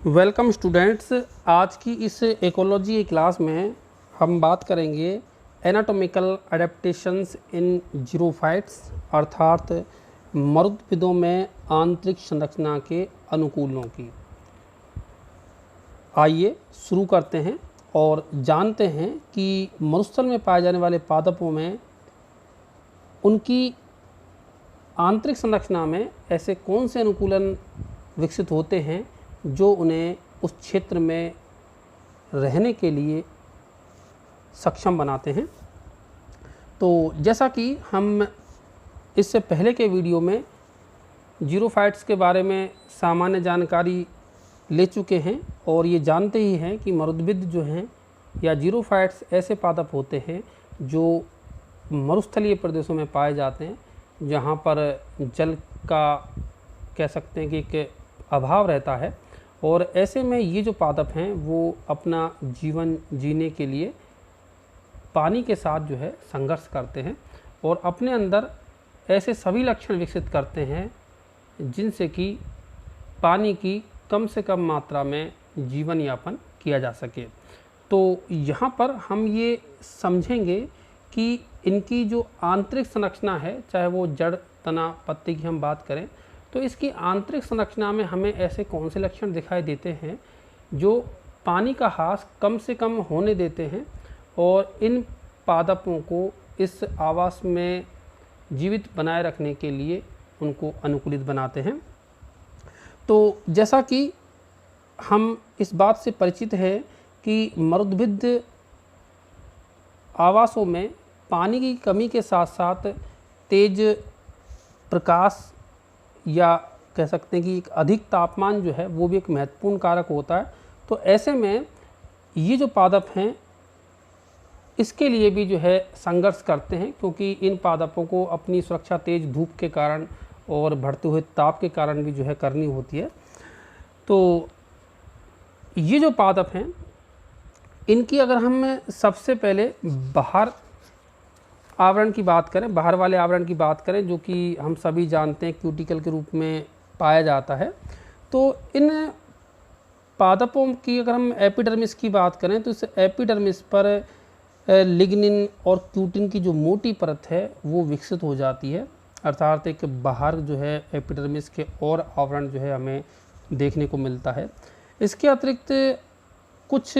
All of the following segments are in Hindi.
Welcome students. आज की इस इकोलॉजी क्लास में हम बात करेंगे एनाटॉमिकल एडेप्टेशंस इन जीरोफाइट्स अर्थात मरुद्भिदों में आंतरिक संरचना के अनुकूलों की। आइए शुरू करते हैं और जानते हैं कि मरुस्थल में पाए जाने वाले पादपों में उनकी आंतरिक संरचना में ऐसे कौन से अनुकूलन विकसित होते हैं जो उन्हें उस क्षेत्र में रहने के लिए सक्षम बनाते हैं। तो जैसा कि हम इससे पहले के वीडियो में जीरोफाइट्स के बारे में सामान्य जानकारी ले चुके हैं और ये जानते ही हैं कि मरुद्भिद जो हैं या जीरोफाइट्स ऐसे पादप होते हैं जो मरुस्थलीय प्रदेशों में पाए जाते हैं, जहाँ पर जल का कह सकते हैं कि एक अभाव रहता है। और ऐसे में ये जो पादप हैं वो अपना जीवन जीने के लिए पानी के साथ जो है संघर्ष करते हैं और अपने अंदर ऐसे सभी लक्षण विकसित करते हैं जिनसे कि पानी की कम से कम मात्रा में जीवन यापन किया जा सके। तो यहाँ पर हम ये समझेंगे कि इनकी जो आंतरिक संरचना है, चाहे वो जड़, तना, पत्ती की हम बात करें, तो इसकी आंतरिक संरचना में हमें ऐसे कौन से लक्षण दिखाई देते हैं जो पानी का ह्रास कम से कम होने देते हैं और इन पादपों को इस आवास में जीवित बनाए रखने के लिए उनको अनुकूलित बनाते हैं। तो जैसा कि हम इस बात से परिचित हैं कि मरुद्भिद आवासों में पानी की कमी के साथ साथ तेज प्रकाश या कह सकते हैं कि एक अधिक तापमान जो है वो भी एक महत्वपूर्ण कारक होता है। तो ऐसे में ये जो पादप हैं इसके लिए भी जो है संघर्ष करते हैं, क्योंकि इन पादपों को अपनी सुरक्षा तेज धूप के कारण और बढ़ते हुए ताप के कारण भी जो है करनी होती है। तो ये जो पादप हैं इनकी अगर हम सबसे पहले बाहर आवरण की बात करें, बाहर वाले आवरण की बात करें, जो कि हम सभी जानते हैं क्यूटिकल के रूप में पाया जाता है, तो इन पादपों की अगर हम एपिडर्मिस की बात करें तो इस एपिडर्मिस पर लिग्निन और क्यूटिन की जो मोटी परत है वो विकसित हो जाती है, अर्थात एक बाहर जो है एपिडर्मिस के और आवरण जो है हमें देखने को मिलता है। इसके अतिरिक्त कुछ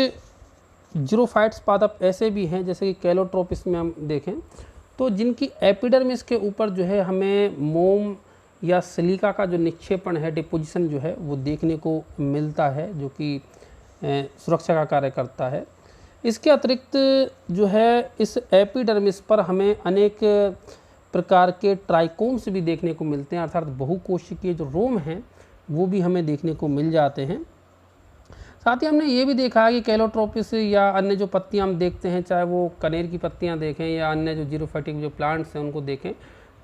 जीरोफाइट्स पादप ऐसे भी हैं जैसे कि कैलोट्रोपिस में हम देखें तो जिनकी एपिडर्मिस के ऊपर जो है हमें मोम या सिलिका का जो निक्षेपण है, डिपोजिशन जो है वो देखने को मिलता है, जो कि सुरक्षा का कार्य करता है। इसके अतिरिक्त जो है इस एपिडर्मिस पर हमें अनेक प्रकार के ट्राइकोम्स भी देखने को मिलते हैं, अर्थात बहुकोशिकीय जो रोम हैं वो भी हमें देखने को मिल जाते हैं। साथ ही हमने ये भी देखा है कि कैलोट्रोपिस या अन्य जो पत्तियां हम देखते हैं, चाहे वो कनेर की पत्तियां देखें या अन्य जो जीरोफाइटिक जो प्लांट्स हैं उनको देखें,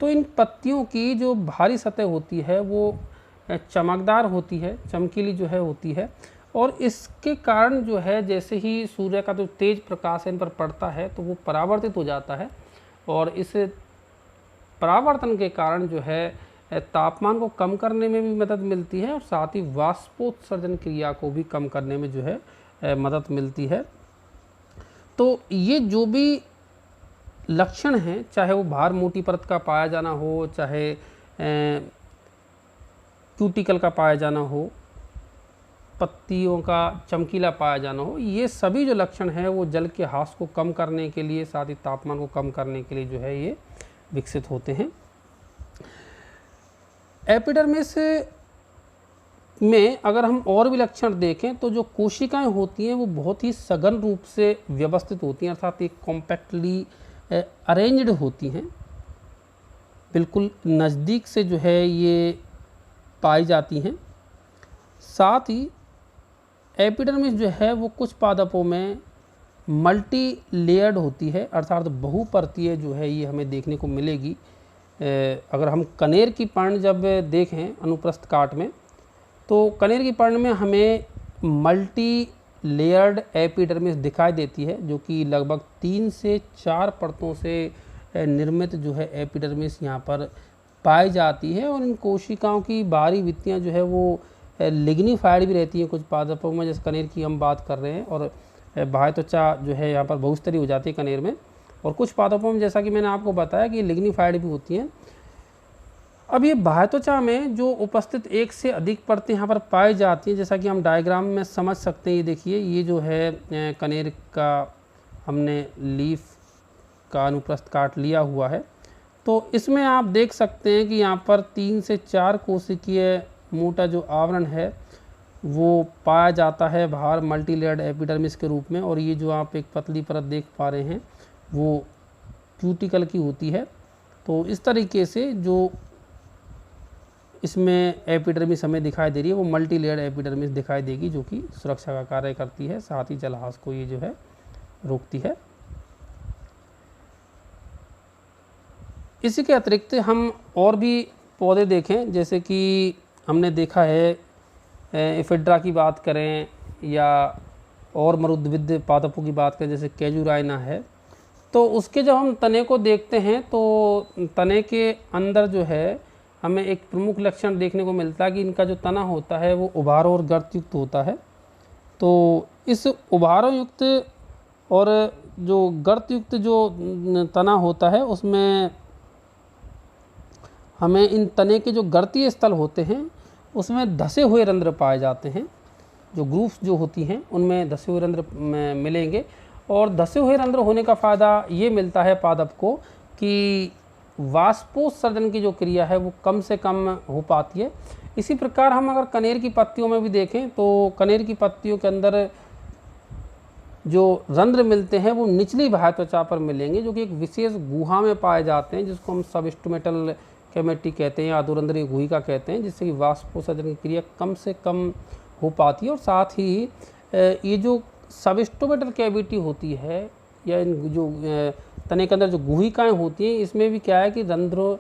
तो इन पत्तियों की जो बाहरी सतह होती है वो चमकदार होती है, चमकीली जो है होती है, और इसके कारण जो है जैसे ही सूर्य का जो तेज प्रकाश इन पर पड़ता है तो वो परावर्तित हो जाता है और इस परावर्तन के कारण जो है तापमान को कम करने में भी मदद मिलती है और साथ ही वाष्पोत्सर्जन क्रिया को भी कम करने में जो है मदद मिलती है। तो ये जो भी लक्षण हैं, चाहे वो बाहर मोटी परत का पाया जाना हो, चाहे क्यूटिकल का पाया जाना हो, पत्तियों का चमकीला पाया जाना हो, ये सभी जो लक्षण हैं वो जल के ह्रास को कम करने के लिए, साथ ही तापमान को कम करने के लिए जो है ये विकसित होते हैं। एपिडर्मिस में अगर हम और भी लक्षण देखें तो जो कोशिकाएं होती हैं वो बहुत ही सघन रूप से व्यवस्थित होती हैं, अर्थात एक कॉम्पैक्टली अरेंज्ड होती हैं, बिल्कुल नज़दीक से जो है ये पाई जाती हैं। साथ ही एपिडर्मिस जो है वो कुछ पादपों में मल्टी लेयर्ड होती है, अर्थात बहुपर्तीय जो है ये हमें देखने को मिलेगी। अगर हम कनेर की पर्ण जब देखें अनुप्रस्थ काट में, तो कनेर की पर्ण में हमें मल्टी लेयर्ड एपिडर्मिस दिखाई देती है, जो कि लगभग 3 से 4 परतों से निर्मित जो है एपिडर्मिस यहाँ पर पाई जाती है और इन कोशिकाओं की बाहरी भित्तियाँ जो है वो लिग्निफाइड भी रहती है कुछ पादपों में, जैसे कनेर की हम बात कर रहे हैं, और बाह्य त्वचा जो है यहाँ पर बहुस्तरीय हो जाती है कनेर में। और कुछ पादपों में जैसा कि मैंने आपको बताया कि लिग्निफाइड भी होती हैं। अब ये बाह्य त्वचा में जो उपस्थित एक से अधिक परतें यहाँ पर पाई जाती हैं, जैसा कि हम डायग्राम में समझ सकते हैं। ये देखिए, ये जो है कनेर का हमने लीफ का अनुप्रस्थ काट लिया हुआ है। तो इसमें आप देख सकते हैं कि यहाँ पर 3 से 4 कोशिकीय मोटा जो आवरण है वो पाया जाता है बाहर मल्टीलेयर्ड एपिडर्मिस के रूप में। और ये जो आप एक पतली परत देख पा रहे हैं वो क्यूटिकल की होती है। तो इस तरीके से जो इसमें एपिडर्मिस हमें दिखाई दे रही है वो मल्टीलेयर्ड एपिडर्मिस दिखाई देगी, जो कि सुरक्षा का कार्य करती है, साथ ही जलहास को ये जो है रोकती है। इसी के अतिरिक्त हम और भी पौधे देखें, जैसे कि हमने देखा है एफिड्रा की बात करें या और मरुद्भिद पादपों की बात करें जैसे कैजुराइना है, तो उसके जब हम तने को देखते हैं तो तने के अंदर जो है हमें एक प्रमुख लक्षण देखने को मिलता है कि इनका जो तना होता है वो उभारों और गर्त युक्त होता है। तो इस उभारों युक्त और जो गर्त युक्त जो तना होता है उसमें हमें इन तने के जो गर्तीय स्थल होते हैं उसमें धसे हुए रंध्र पाए जाते हैं। जो ग्रूव्स जो होती हैं उनमें धसे हुए रंध्र मिलेंगे। और धसे हुए रंध्र होने का फ़ायदा ये मिलता है पादप को कि वाष्पोत्सर्जन की जो क्रिया है वो कम से कम हो पाती है। इसी प्रकार हम अगर कनेर की पत्तियों में भी देखें तो कनेर की पत्तियों के अंदर जो रंध्र मिलते हैं वो निचली बाह्य त्वचा पर मिलेंगे, जो कि एक विशेष गुहा में पाए जाते हैं, जिसको हम सबस्टोमेटल कैविटी कहते हैं या अधोरंध्रीय गुहिका कहते हैं, जिससे कि वाष्पोत्सर्जन की क्रिया कम से कम हो पाती है। और साथ ही ये जो सबस्टोमेटल कैविटी होती है या इन जो तने के अंदर जो गुहिकाएँ होती हैं, इसमें भी क्या है कि रंध्रों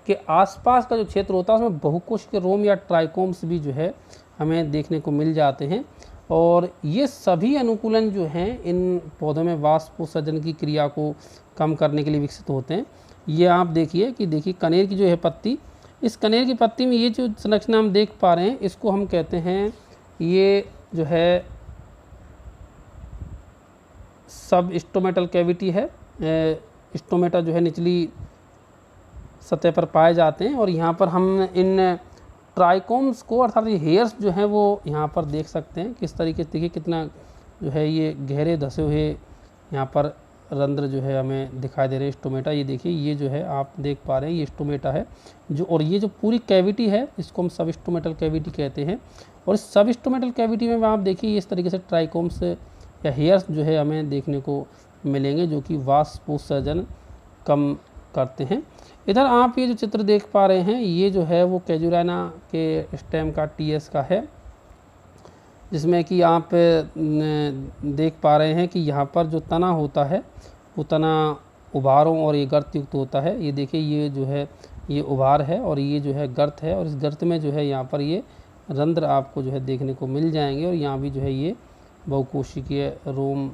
के आसपास का जो क्षेत्र होता है उसमें बहुकोशिकीय रोम या ट्राइकोम्स भी जो है हमें देखने को मिल जाते हैं। और ये सभी अनुकूलन जो हैं इन पौधों में वाष्पोत्सर्जन की क्रिया को कम करने के लिए विकसित होते हैं। ये आप देखिए कि देखिए कनेर की जो है पत्ती, इस कनेर की पत्ती में ये जो संरचना हम देख पा रहे हैं इसको हम कहते हैं, ये जो है सब स्टोमेटल कैविटी है। स्टोमेटा जो है निचली सतह पर पाए जाते हैं। और यहाँ पर हम इन ट्राइकोम्स को अर्थात ये हेयर्स जो हैं वो यहाँ पर देख सकते हैं किस तरीके से। देखिए कितना जो है ये गहरे धसे हुए यहाँ पर रंध्र जो है हमें दिखाई दे रहे हैं स्टोमेटा। ये देखिए ये जो है आप देख पा रहे हैं ये स्टोमेटा है जो, और ये जो पूरी कैविटी है इसको हम सब स्टोमेटल कैविटी कहते हैं। और इस सब स्टोमेटल कैविटी में आप देखिए इस तरीके से ट्राइकोम्स या हेयर्स जो है हमें देखने को मिलेंगे, जो कि वाष्पोत्सर्जन कम करते हैं। इधर आप ये जो चित्र देख पा रहे हैं ये जो है वो कैजुराइना के स्टेम का टीएस का है, जिसमें कि आप देख पा रहे हैं कि यहाँ पर जो तना होता है वो तना उभारों और ये गर्त युक्त होता है। ये देखिए ये जो है ये उभार है और ये जो है गर्त है, और इस गर्त में जो है यहाँ पर ये रंध्र आपको जो है देखने को मिल जाएंगे। और यहाँ भी जो है ये बहुकोशिकीय रोम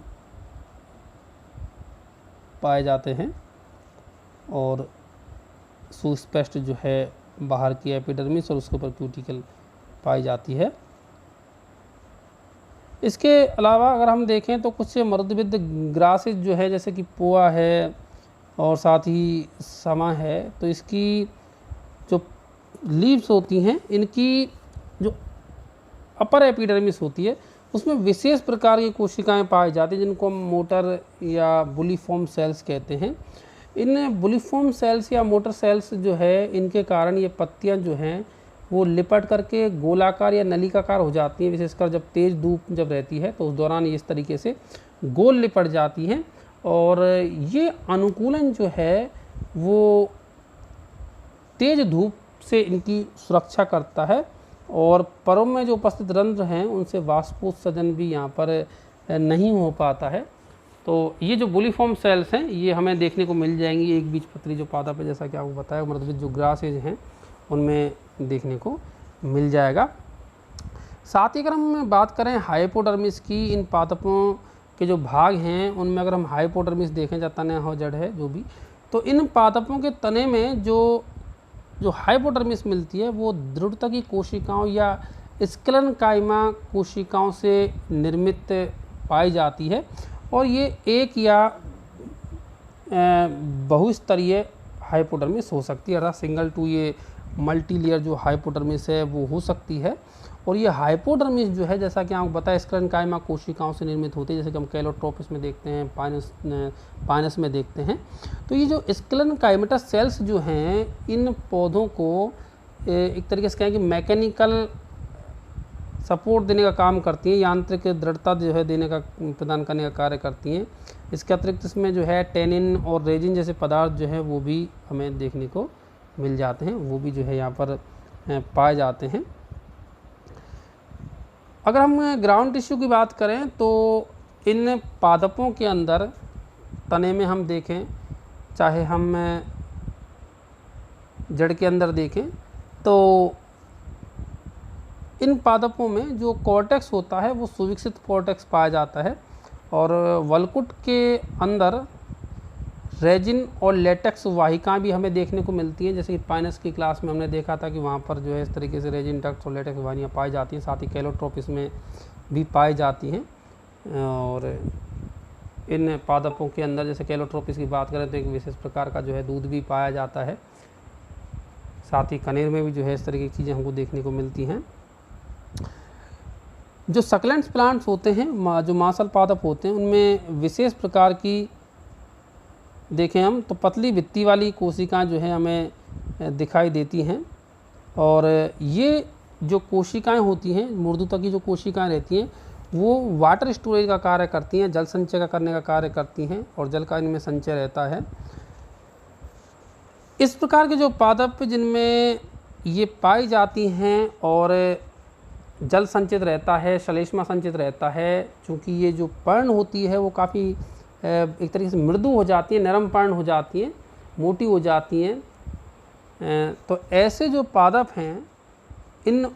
पाए जाते हैं और सुस्पष्ट जो है बाहर की एपिडर्मिस और उसके ऊपर क्यूटिकल पाई जाती है। इसके अलावा अगर हम देखें तो कुछ मरुद्भिद ग्रासेस जो है जैसे कि पोआ है और साथ ही समा है, तो इसकी जो लीव्स होती हैं इनकी जो अपर एपिडर्मिस होती है उसमें विशेष प्रकार की कोशिकाएं पाई जाती हैं जिनको हम मोटर या बुलिफॉर्म सेल्स कहते हैं। इन बुलिफॉर्म सेल्स या मोटर सेल्स जो है इनके कारण ये पत्तियां जो हैं वो लिपट करके गोलाकार या नलिकाकार हो जाती हैं, विशेषकर जब तेज़ धूप जब रहती है तो उस दौरान ये इस तरीके से गोल लिपट जाती हैं। और ये अनुकूलन जो है वो तेज़ धूप से इनकी सुरक्षा करता है और परों में जो उपस्थित रंध्र हैं उनसे वाष्पोत्सर्जन भी यहाँ पर नहीं हो पाता है। तो ये जो बुलिफॉर्म सेल्स हैं ये हमें देखने को मिल जाएंगी एक बीजपत्री जो पादप है, जैसा कि आपको बताया मरुद्भिद जो ग्रासेज हैं उनमें देखने को मिल जाएगा। साथ ही अगर हम बात करें हाइपोडर्मिस की, इन पादपों के जो भाग हैं उनमें अगर हम हाइपोडर्मिस देखें या तना हो जड़ है जो भी, तो इन पादपों के तने में जो हाइपोडर्मिस मिलती है वो दृढ़ता की कोशिकाओं या स्क्लेरेन्काइमा कोशिकाओं से निर्मित पाई जाती है और ये एक या बहुस्तरीय हाइपोडर्मिस हो सकती है, अर्थात सिंगल टू ये मल्टी लेयर जो हाइपोडर्मिस है वो हो सकती है। और ये हाइपोडर्मिस जो है, जैसा कि आपको बताया, स्क्लेरेन्काइमा कोशिकाओं से निर्मित होती है, जैसे कि हम कैलोट्रोपिस में देखते हैं, पाइनस में देखते हैं। तो ये जो स्क्लेरेन्काइमेटस सेल्स जो हैं, इन पौधों को एक तरीके से कहें कि मैकेनिकल सपोर्ट देने का काम करती हैं, यांत्रिक दृढ़ता जो है देने का, प्रदान करने का कार्य करती हैं। इसके अतिरिक्त इसमें जो है टेनिन और रेजिन जैसे पदार्थ जो है वो भी हमें देखने को मिल जाते हैं, वो भी जो है यहाँ पर पाए जाते हैं। अगर हम ग्राउंड टिश्यू की बात करें तो इन पादपों के अंदर तने में हम देखें, चाहे हम जड़ के अंदर देखें, तो इन पादपों में जो कॉर्टेक्स होता है वो सुविकसित कॉर्टेक्स पाया जाता है और वलकुट के अंदर रेजिन और लेटेक्स वाहिकाएं भी हमें देखने को मिलती हैं। जैसे कि पाइनस की क्लास में हमने देखा था कि वहाँ पर जो है इस तरीके से रेजिन डक्ट्स और लेटेक्स वाहिकाएं पाई जाती हैं, साथ ही कैलोट्रोपिस में भी पाई जाती हैं। और इन पादपों के अंदर जैसे कैलोट्रोपिस की बात करें तो एक विशेष प्रकार का जो है दूध भी पाया जाता है, साथ ही कनेर में भी जो है इस तरह की चीज़ें हमको देखने को मिलती हैं। जो सक्लेंट्स प्लांट्स होते हैं, जो मांसल पादप होते हैं, उनमें विशेष प्रकार की देखें हम तो पतली भित्ति वाली कोशिकाएं जो है हमें दिखाई देती हैं। और ये जो कोशिकाएं होती हैं, मृदुता की जो कोशिकाएं रहती हैं, वो वाटर स्टोरेज का कार्य करती हैं, जल संचय का करने का कार्य करती हैं और जल का इनमें संचय रहता है। इस प्रकार के जो पादप जिनमें ये पाई जाती हैं और जल संचित रहता है, श्लेष्मा संचित रहता है, चूँकि ये जो पर्ण होती है वो काफ़ी एक तरीके से मृदु हो जाती है, नरम पर्ण हो जाती हैं, मोटी हो जाती हैं। तो ऐसे जो पादप हैं, इन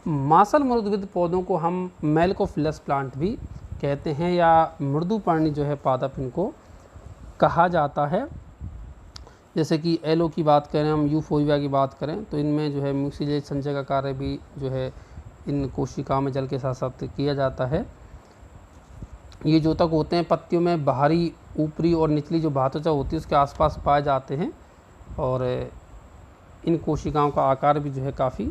मांसल मृदुविद पौधों को हम मेलकोफिलस प्लांट भी कहते हैं या मृदुपर्णी जो है पादप इनको कहा जाता है। जैसे कि एलो की बात करें, हम यूफोइया की बात करें, तो इनमें जो है म्यूसिलेज संचय का कार्य भी जो है इन कोशिकाओं में जल के साथ साथ किया जाता है। ये जोतक होते हैं पत्तियों में बाहरी, ऊपरी और निचली जो भातुचा होती है उसके आसपास पाए जाते हैं और इन कोशिकाओं का आकार भी जो है काफ़ी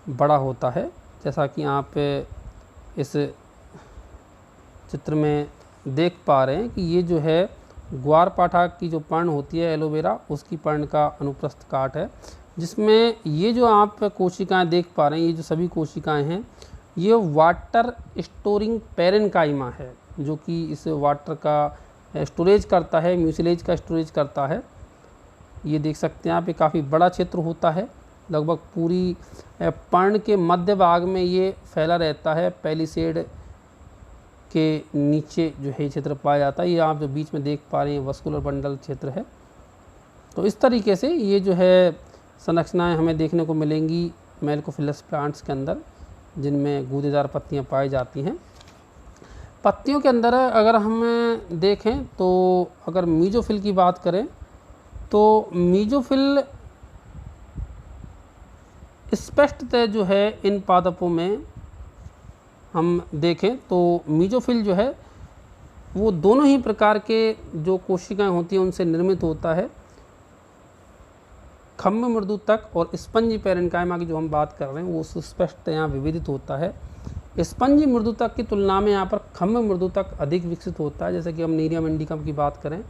बड़ा होता है। जैसा कि आप इस चित्र में देख पा रहे हैं कि ये जो है ग्वारपाठा की जो पर्ण होती है एलोवेरा, उसकी पर्ण का अनुप्रस्थ काट है, जिसमें ये जो आप कोशिकाएं देख पा रहे हैं, ये जो सभी कोशिकाएं हैं, ये वाटर स्टोरिंग पेरेन्काइमा है, जो कि इस वाटर का स्टोरेज करता है, म्यूसिलेज का स्टोरेज करता है। ये देख सकते हैं आप, ये काफ़ी बड़ा क्षेत्र होता है, लगभग पूरी पर्ण के मध्य भाग में ये फैला रहता है, पैलिसेड के नीचे जो है क्षेत्र पाया जाता है। ये आप जो बीच में देख पा रहे हैं वस्कुलर बंडल क्षेत्र है। तो इस तरीके से ये जो है संरचनाएं हमें देखने को मिलेंगी मेलकोफिलस प्लांट्स के अंदर, जिनमें गूदेदार पत्तियां पाई जाती हैं। पत्तियों के अंदर अगर हम देखें तो अगर मीजोफिल की बात करें तो मीजोफिल स्पष्टतः जो है इन पादपों में हम देखें तो मीजोफिल जो है वो दोनों ही प्रकार के जो कोशिकाएं होती हैं उनसे निर्मित होता है। खम्भ मृदुतक और स्पंजी पेरेन्काइमा की जो हम बात कर रहे हैं वो सुस्पष्ट यहाँ विविधित होता है। स्पंजी मृदुतक की तुलना में यहाँ पर खम्भ मृदुतक अधिक विकसित होता है। जैसे कि हम नीरियम इंडिकम की बात करें,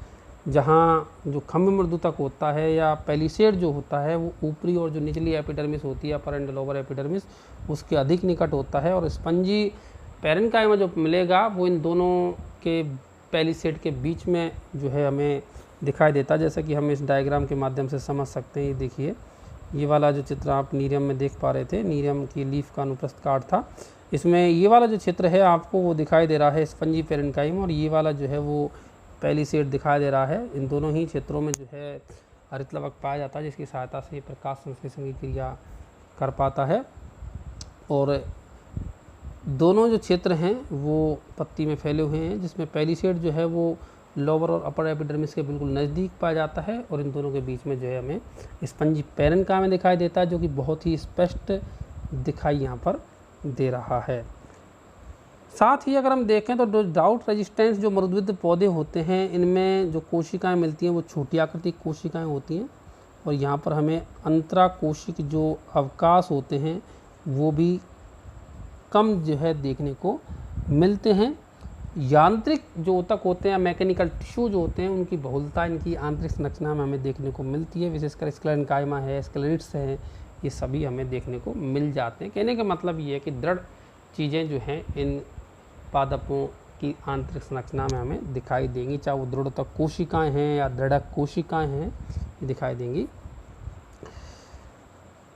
जहाँ जो खम्भ मृदुतक होता है या पैलिसेड जो होता है वो ऊपरी और जो निचली एपिडर्मिस होती है, अपर एंड लोअर एपिडर्मिस, उसके अधिक निकट होता है। और स्पंजी पेरेन्काइमा जो मिलेगा वो इन दोनों के पैलिसेड के बीच में जो है हमें दिखाई देता है। जैसे कि हम इस डायग्राम के माध्यम से समझ सकते हैं। ये देखिए, ये वाला जो चित्र आप नीरियम में देख पा रहे थे, नीरियम की लीफ का अनुप्रस्थ काट था, इसमें ये वाला जो चित्र है आपको वो दिखाई दे रहा है स्पंजी पेरेन्काइमा, और ये वाला जो है वो पैलिसेड दिखाई दे रहा है। इन दोनों ही क्षेत्रों में जो है हरित लवक पाया जाता है, जिसकी सहायता से प्रकाश संश्लेषण की क्रिया कर पाता है। और दोनों जो क्षेत्र हैं वो पत्ती में फैले हुए हैं, जिसमें पैलिसेड जो है वो लोअर और अपर एपिडर्मिस के बिल्कुल नज़दीक पाया जाता है, और इन दोनों के बीच में जो है हमें स्पंजी पेरेन्काइमा दिखाई देता है, जो कि बहुत ही स्पष्ट दिखाई यहाँ पर दे रहा है। साथ ही अगर हम देखें तो ड्राउट रेजिस्टेंस जो मृदुविद्ध पौधे होते हैं, इनमें जो कोशिकाएं मिलती हैं वो छोटी आकृति की कोशिकाएं होती हैं, और यहाँ पर हमें अंतराकोशिक जो अवकाश होते हैं वो भी कम जो है देखने को मिलते हैं। यांत्रिक जो ऊतक होते हैं, मैकेनिकल टिश्यू जो होते हैं, उनकी बहुलता इनकी आंतरिक संरचना में हमें देखने को मिलती है। विशेषकर स्क्लेरेन्काइमा है, स्क्लेरिट्स हैं, ये सभी हमें देखने को मिल जाते हैं। कहने का मतलब ये है कि दृढ़ चीज़ें जो हैं इन पादपों की आंतरिक संरचना में हमें दिखाई देंगी, चाहे वो दृढ़ कोशिकाएँ हैं या दृढ़ कोशिकाएँ हैं, ये दिखाई देंगी।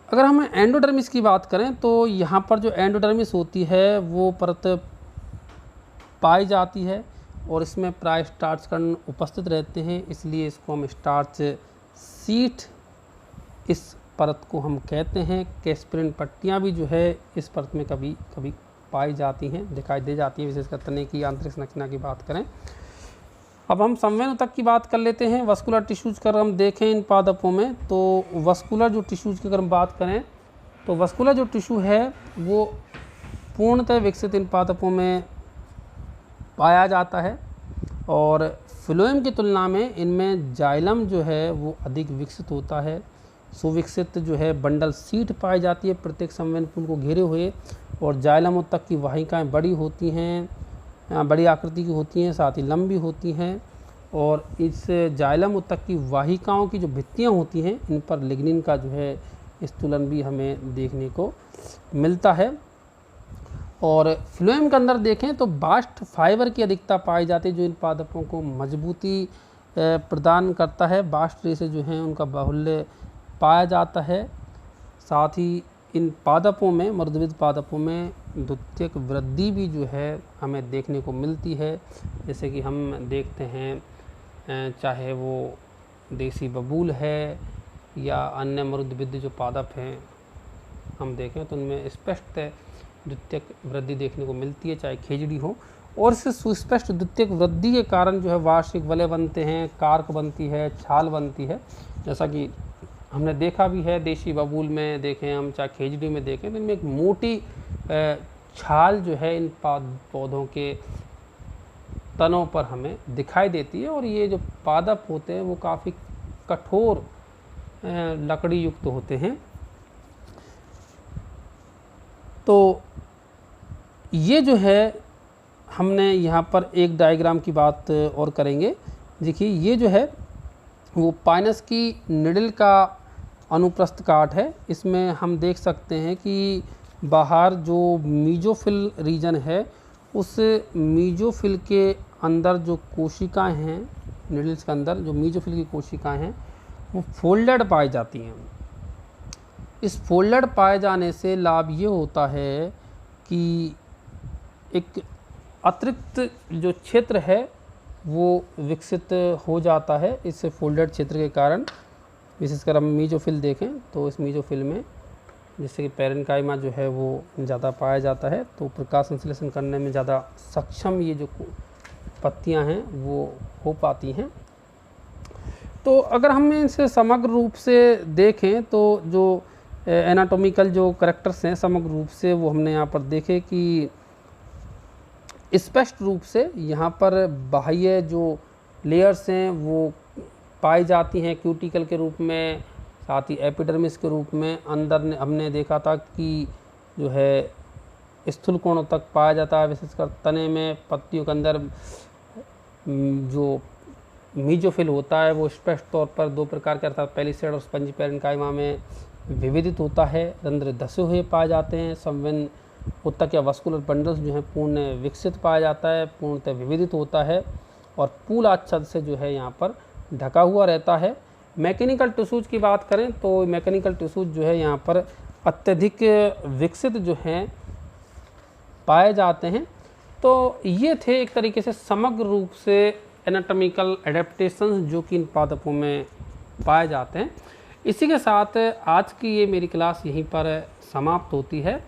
अगर हम एंडोडर्मिस की बात करें तो यहाँ पर जो एंडोडर्मिस होती है वो परत पाई जाती है, और इसमें प्राय स्टार्च कण उपस्थित रहते हैं, इसलिए इसको हम स्टार्च सीट इस परत को हम कहते हैं। कैस्परिन पट्टियाँ भी जो है इस परत में कभी कभी पाई जाती हैं, दिखाई दे जाती हैं, विशेषकर तने की आंतरिक संरचना की बात करें। अब हम संवहन ऊतक की बात कर लेते हैं। वस्कुलर टिश्यूज कर हम देखें इन पादपों में, तो वस्कुलर जो टिश्यूज की अगर हम बात करें तो वस्कुलर जो टिश्यू है वो पूर्णतः विकसित इन पादपों में पाया जाता है, और फ्लोएम की तुलना में इनमें जाइलम जो है वो अधिक विकसित होता है। सुविकसित जो है बंडल सीट पाई जाती है प्रत्येक संवहन पुंज को घेरे हुए, और जाइलम ऊतक की वाहिकाएं बड़ी होती हैं, बड़ी आकृति की होती हैं, साथ ही लंबी होती हैं, और इस जाइलम ऊतक की वाहिकाओं की जो भित्तियाँ होती हैं इन पर लिग्निन का जो है स्तूलन भी हमें देखने को मिलता है। और फ्लोएम के अंदर देखें तो बास्ट फाइबर की अधिकता पाई जाती है, जो इन पादपों को मजबूती प्रदान करता है। बास्ट रेशे जो हैं उनका बाहुल्य पाया जाता है। साथ ही इन पादपों में, मृदुविद्ध पादपों में द्वितीयक वृद्धि भी जो है हमें देखने को मिलती है, जैसे कि हम देखते हैं चाहे वो देसी बबूल है या अन्य मृदुविद्ध जो पादप हैं हम देखें तो उनमें स्पष्ट द्वितीयक वृद्धि देखने को मिलती है, चाहे खेजड़ी हो। और इससे सुस्पष्ट द्वितीयक वृद्धि के कारण जो है वार्षिक वलय बनते हैं, कार्क बनती है, छाल बनती है, जैसा कि हमने देखा भी है देसी बबूल में देखें हम, चाहे खेजड़ी में देखें तो इनमें एक मोटी छाल जो है इन पौधों के तनों पर हमें दिखाई देती है, और ये जो पादप होते हैं वो काफ़ी कठोर लकड़ी युक्त होते हैं। तो ये जो है हमने यहाँ पर एक डायग्राम की बात और करेंगे। देखिए ये जो है वो पाइनस की निडल का अनुप्रस्थ काट है। इसमें हम देख सकते हैं कि बाहर जो मीजोफिल रीजन है उस मीजोफिल के अंदर जो कोशिकाएं हैं, निडल्स के अंदर जो मीजोफिल की कोशिकाएं हैं वो फोल्डेड पाई जाती हैं। इस फोल्डेड पाए जाने से लाभ ये होता है कि एक अतिरिक्त जो क्षेत्र है वो विकसित हो जाता है इस फोल्डेड क्षेत्र के कारण। विशेषकर हम मीजोफिल देखें तो इस मीजोफिल में जिससे कि पैरेन्काइमा जो है वो ज़्यादा पाया जाता है, तो प्रकाश संश्लेषण करने में ज़्यादा सक्षम ये जो पत्तियां हैं वो हो पाती हैं। तो अगर हम इसे समग्र रूप से देखें तो जो एनाटॉमिकल जो करैक्टर्स हैं समग्र रूप से वो हमने यहाँ पर देखे कि स्पष्ट रूप से यहाँ पर बाह्य जो लेयर्स हैं वो पाई जाती हैं क्यूटिकल के रूप में, साथ ही एपिडर्मिस के रूप में। अंदर हमने देखा था कि जो है स्थूल कोणों तक पाया जाता है, विशेषकर तने में, पत्तियों के अंदर जो मीजोफिल होता है वो स्पष्ट तौर पर दो प्रकार के अर्थात पेलिसेड और स्पंजी पैरेन्काइमा में विविधित होता है, रंध्र धसे हुए पाए जाते हैं। संवहन ऊतक या वस्कुलर बंडल्स जो है पूर्ण विकसित पाया जाता है, पूर्णतः विविधित होता है, और पूल आच्छाद से जो है यहाँ पर ढका हुआ रहता है। मैकेनिकल टिश्यूज की बात करें तो मैकेनिकल टिश्यूज जो है यहाँ पर अत्यधिक विकसित जो हैं पाए जाते हैं। तो ये थे एक तरीके से समग्र रूप से एनाटॉमिकल एडेप्टेशंस जो कि इन पादपों में पाए जाते हैं। इसी के साथ आज की ये मेरी क्लास यहीं पर समाप्त होती है।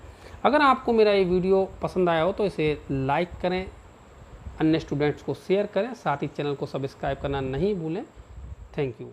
अगर आपको मेरा ये वीडियो पसंद आया हो तो इसे लाइक करें, अन्य स्टूडेंट्स को शेयर करें, साथ ही चैनल को सब्सक्राइब करना नहीं भूलें। Thank you.